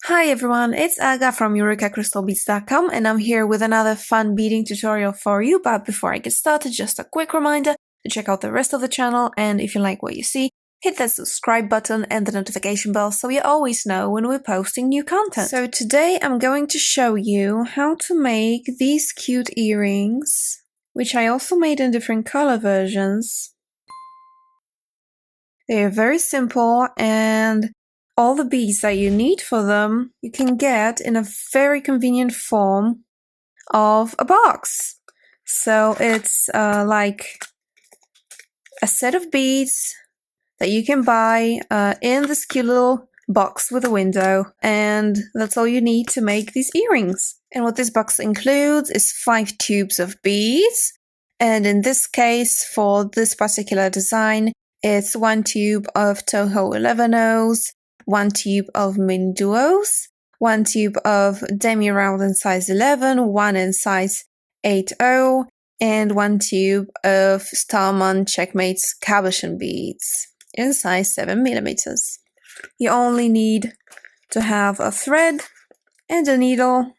Hi everyone, it's Aga from EurekaCrystalBeads.com and I'm here with another fun beading tutorial for you, but before I get started, just a quick reminder to check out the rest of the channel, and if you like what you see, hit that subscribe button and the notification bell so you always know when we're posting new content. So today I'm going to show you how to make these cute earrings, which I also made in different color versions. They are very simple, and all the beads that you need for them you can get in a very convenient form of a box. So it's like a set of beads that you can buy in this cute little box with a window, and that's all you need to make these earrings. And what this box includes is 5 tubes of beads, and in this case, for this particular design, it's 1 tube of Toho 11-0s, 1 tube of miniduos, 1 tube of demi-round in size 11, 1 in size 8-0, and 1 tube of Starman Checkmate's Cabochon beads in size 7mm. You only need to have a thread and a needle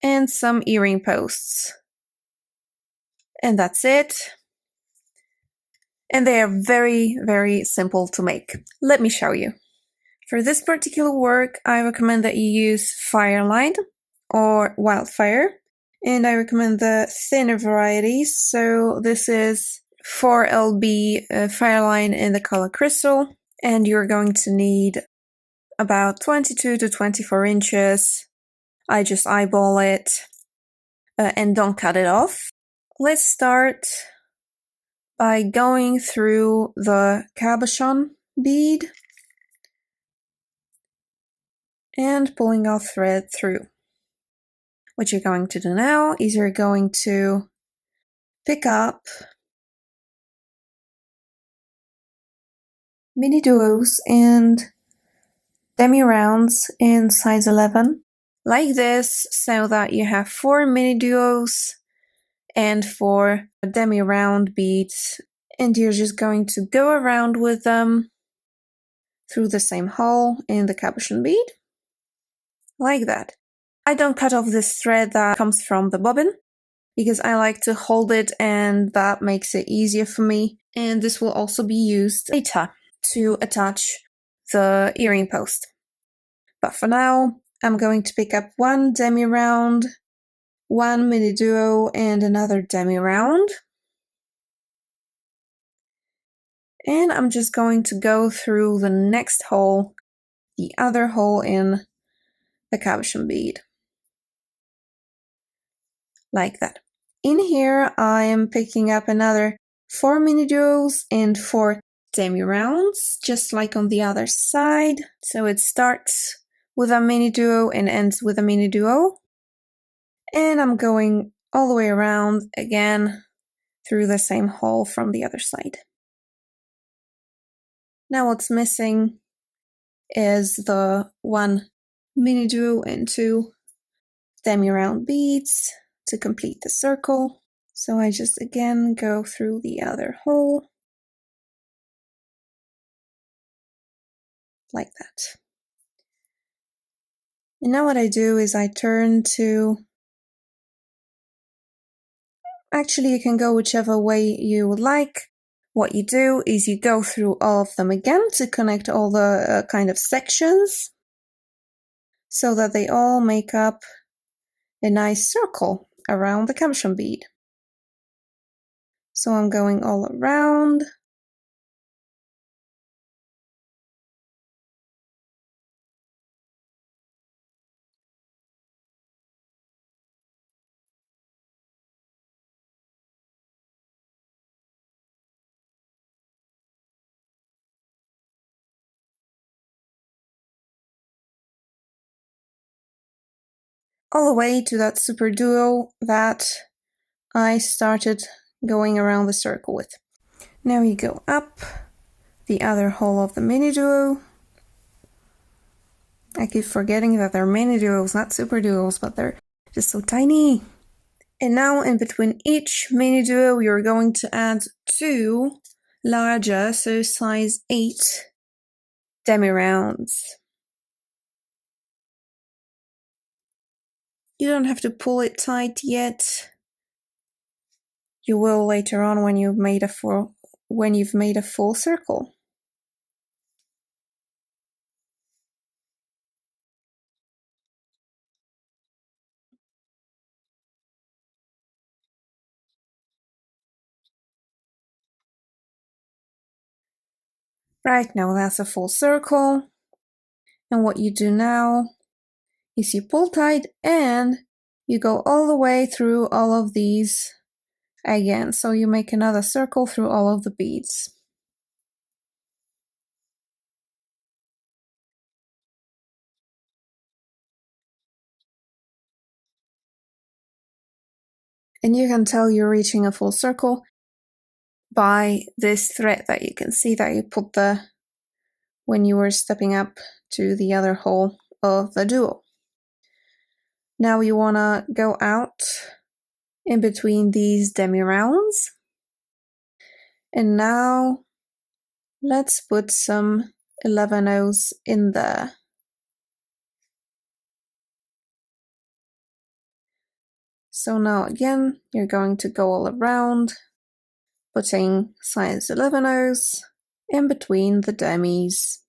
and some earring posts. And that's it. And they are very, very simple to make. Let me show you. For this particular work, I recommend that you use Fireline or Wildfire, and I recommend the thinner varieties. So this is 4LB Fireline in the color Crystal, and you're going to need about 22 to 24 inches. I just eyeball it and don't cut it off. Let's start by going through the Cabochon bead and pulling our thread through. What you're going to do now is you're going to pick up miniduos and demi-rounds in size 11, like this, so that you have 4 miniduos and 4 demi-round beads, and you're just going to go around with them through the same hole in the cabochon bead, like that. I don't cut off this thread that comes from the bobbin, because I like to hold it and that makes it easier for me, and this will also be used later to attach the earring post. But for now, I'm going to pick up 1 demi-round, 1 miniduo, and another demi-round. And I'm just going to go through the next hole, the other hole in the cabochon bead. Like that. In here, I am picking up another 4 miniduos and 4 demi-rounds, just like on the other side. So it starts with a miniduo and ends with a miniduo. And I'm going all the way around again through the same hole from the other side. Now what's missing is the 1 miniduo and 2 demi-round beads to complete the circle. So I just again go through the other hole, like that. And now what I do is I turn to, actually you can go whichever way you would like. What you do is you go through all of them again to connect all the kind of sections so that they all make up a nice circle around the cabochon bead. So I'm going all around. All the way to that super duo that I started going around the circle with. Now you go up the other hole of the miniduo. I keep forgetting that they're miniduos, not super duos, but they're just so tiny. And now in between each miniduo, you're going to add 2 larger, so size 8 demi-rounds. You don't have to pull it tight yet. You will later on when you've made a full circle. Right, now that's a full circle. And what you do now is you pull tight and you go all the way through all of these again. So you make another circle through all of the beads. And you can tell you're reaching a full circle by this thread that you can see that you put when you were stepping up to the other hole of the duo. Now you want to go out in between these demi-rounds. And now let's put some 11/0s in there. So now again, you're going to go all around, putting size 11/0s in between the demis.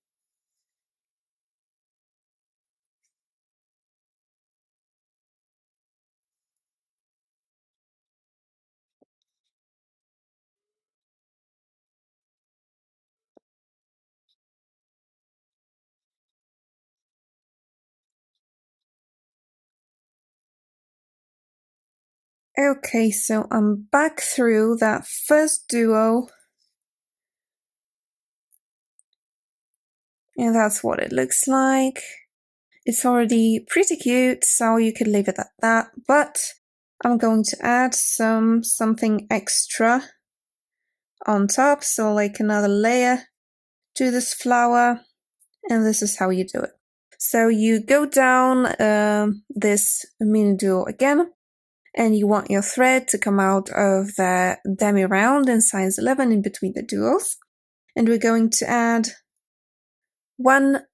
Okay, so I'm back through that first duo. And that's what it looks like. It's already pretty cute, so you could leave it at that. But I'm going to add something extra on top, so like another layer to this flower. And this is how you do it. So you go down this MiniDuo again, and you want your thread to come out of the demi-round in size 11 in between the duos. And we're going to add one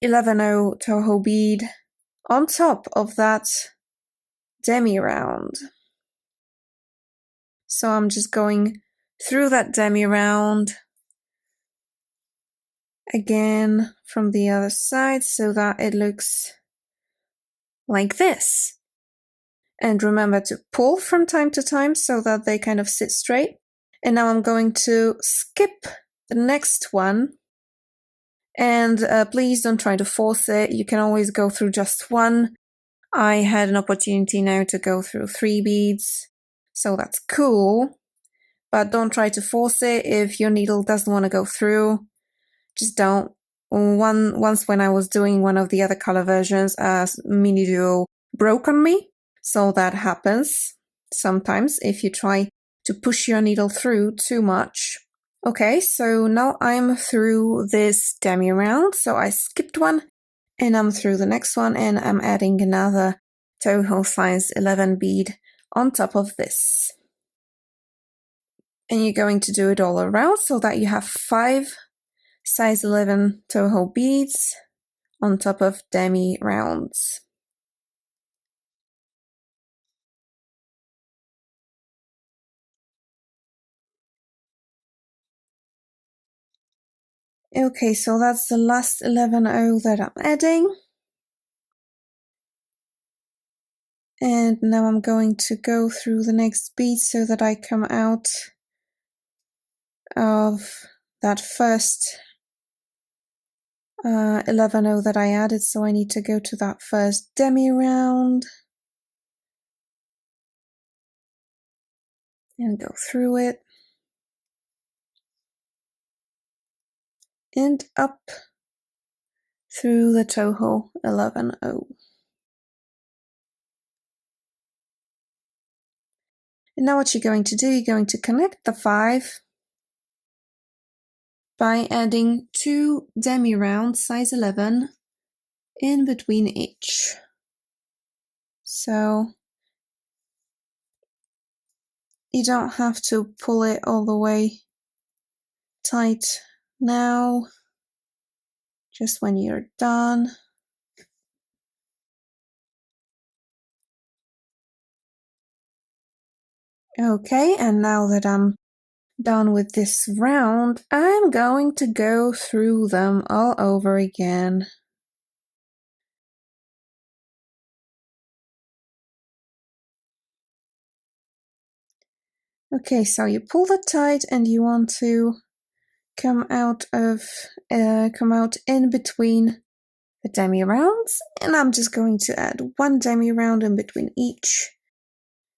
11/0 Toho bead on top of that demi-round. So I'm just going through that demi-round again from the other side so that it looks like this. And remember to pull from time to time so that they kind of sit straight. And now I'm going to skip the next one. And please don't try to force it. You can always go through just one. I had an opportunity now to go through 3 beads, so that's cool. But don't try to force it. If your needle doesn't want to go through, just don't. Once when I was doing one of the other color versions, MiniDuo broke on me. So that happens sometimes if you try to push your needle through too much. Okay, so now I'm through this demi-round, so I skipped one, and I'm through the next one, and I'm adding another Toho size 11 bead on top of this. And you're going to do it all around so that you have 5 size 11 Toho beads on top of demi-rounds. Okay, so that's the last 11/0 that I'm adding. And now I'm going to go through the next bead so that I come out of that first 11/0 that I added. So I need to go to that first demi-round and go through it. And up through the Toho 11/0. And now what you're going to do, you're going to connect the 5 by adding 2 demi-rounds size 11 in between each. So you don't have to pull it all the way tight now, just when you're done. Okay, and now that I'm done with this round, I'm going to go through them all over again. Okay, so you pull it tight and you want to come out in between the demi rounds, and I'm just going to add one demi round in between each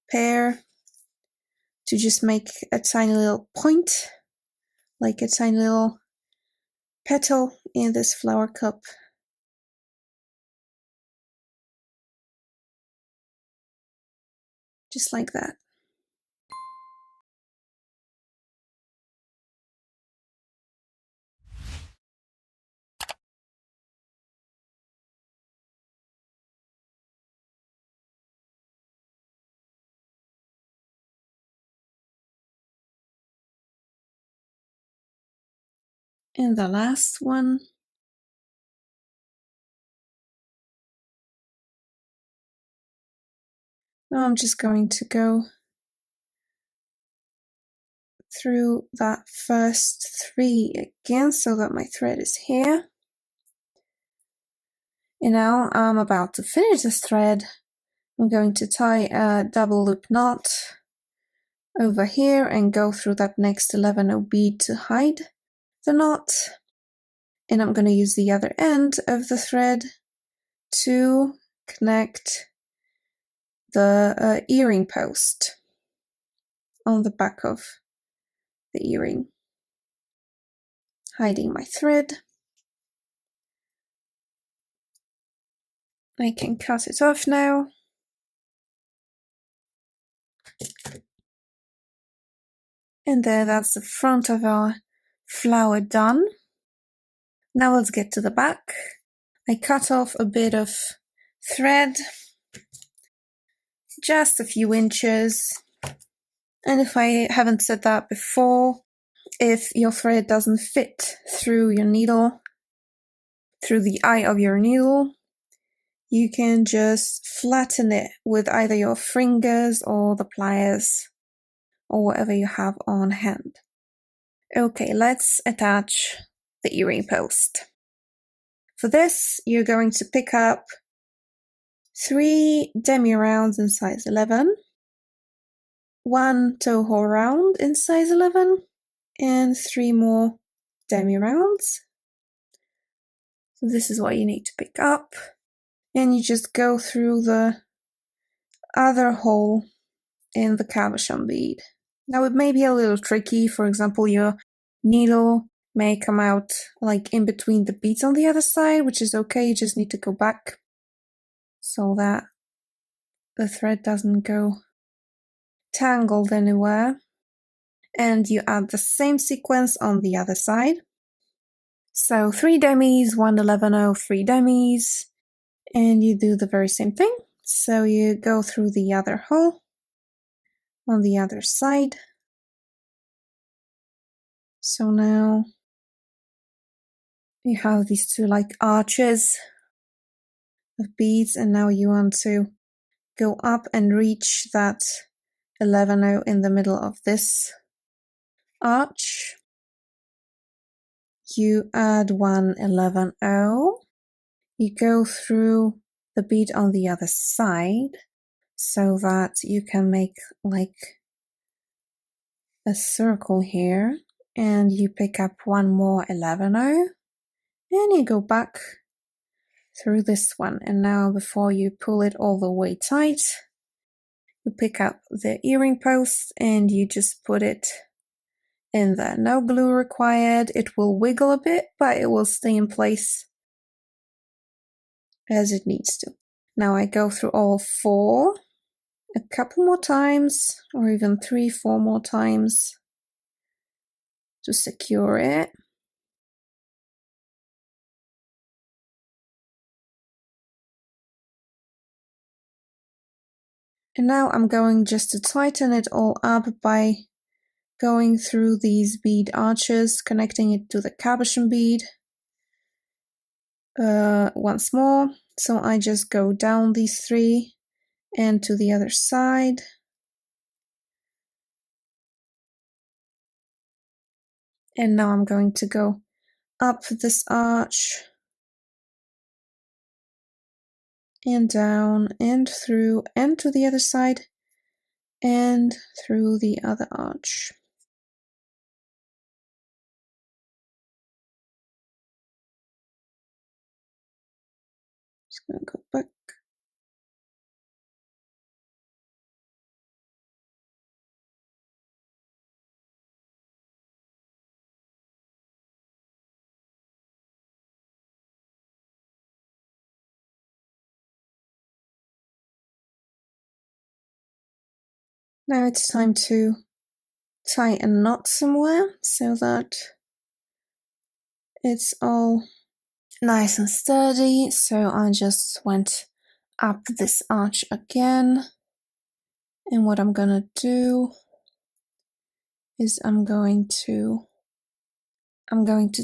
pair to just make a tiny little point, like a tiny little petal in this flower cup. Just like that. And the last one. Now I'm just going to go through that first three again so that my thread is here. And now I'm about to finish this thread. I'm going to tie a double loop knot over here and go through that next 11-0 bead to hide the knot. And I'm going to use the other end of the thread to connect the earring post on the back of the earring. Hiding my thread. I can cut it off now. And there, that's the front of our flower done. Now let's get to the back. I cut off a bit of thread, just a few inches. And if I haven't said that before, if your thread doesn't fit through your needle, through the eye of your needle, you can just flatten it with either your fingers or the pliers or whatever you have on hand. Okay, let's attach the earring post. For this, you're going to pick up 3 demi rounds in size 11, 1 toho round in size 11, and 3 more demi rounds. So this is what you need to pick up. And you just go through the other hole in the cabochon bead. Now it may be a little tricky. For example, your needle may come out like in between the beads on the other side, which is okay. You just need to go back so that the thread doesn't go tangled anywhere. And you add the same sequence on the other side. So 3 demis, 1 11-0, 3 demis, and you do the very same thing. So you go through the other hole on the other side. So now you have these two like arches of beads, and now you want to go up and reach that 11-0 in the middle of this arch. You add 1 11-0. You go through the bead on the other side so that you can make like a circle here, and you pick up 1 more 11-0 and you go back through this one. And now before you pull it all the way tight, you pick up the earring post and you just put it in there. No glue required. It will wiggle a bit, but it will stay in place as it needs to. Now I go through all 4 a couple more times, or even 3, 4 more times to secure it. And now I'm going just to tighten it all up by going through these bead arches, connecting it to the cabochon bead once more. So I just go down these 3 and to the other side. And now I'm going to go up this arch and down and through and to the other side and through the other arch. Just gonna go back. Now it's time to tie a knot somewhere so that it's all nice and sturdy. So I just went up this arch again, and what I'm gonna do is I'm going to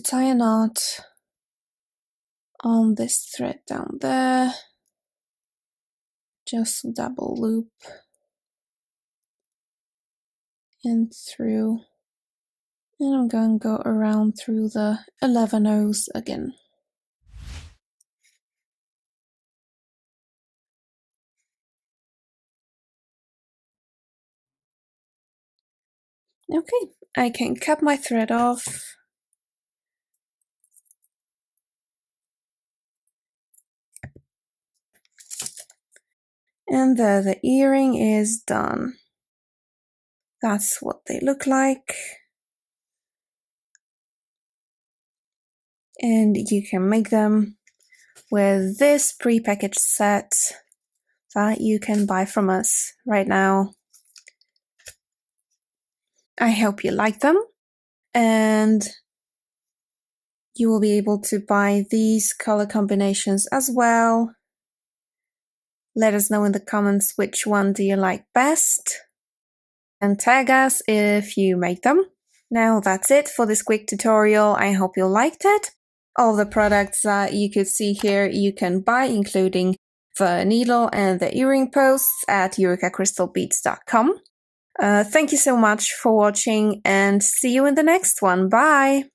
tie a knot on this thread down there, just double loop and through, and I'm going to go around through the 11 O's again. Okay, I can cut my thread off. And there, the earring is done. That's what they look like. And you can make them with this pre-packaged set that you can buy from us right now. I hope you like them, and you will be able to buy these color combinations as well. Let us know in the comments which one do you like best, and tag us if you make them. Now that's it for this quick tutorial. I hope you liked it. All the products that you could see here you can buy, including the needle and the earring posts, at eurekacrystalbeads.com. Thank you so much for watching, and see you in the next one. Bye!